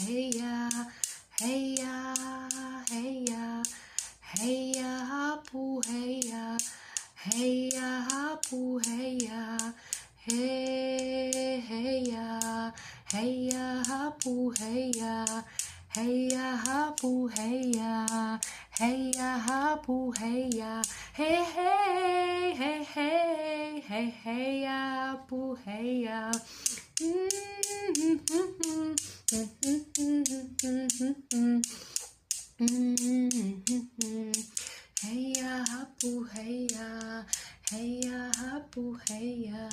hey ya, hey ya, hey ya, hey ya, hapu, hey ya, hey ya, hapu, hey ya, hey ya, hey ya, hapu, hey ya, hey ya, hapu, hey ya, hey ya, hapu, hey ya, hey hey, hey hey, hey hey ya, hapu, hey ya. Hey ya, hapu, hey ya, hey ya, hapu, hey ya.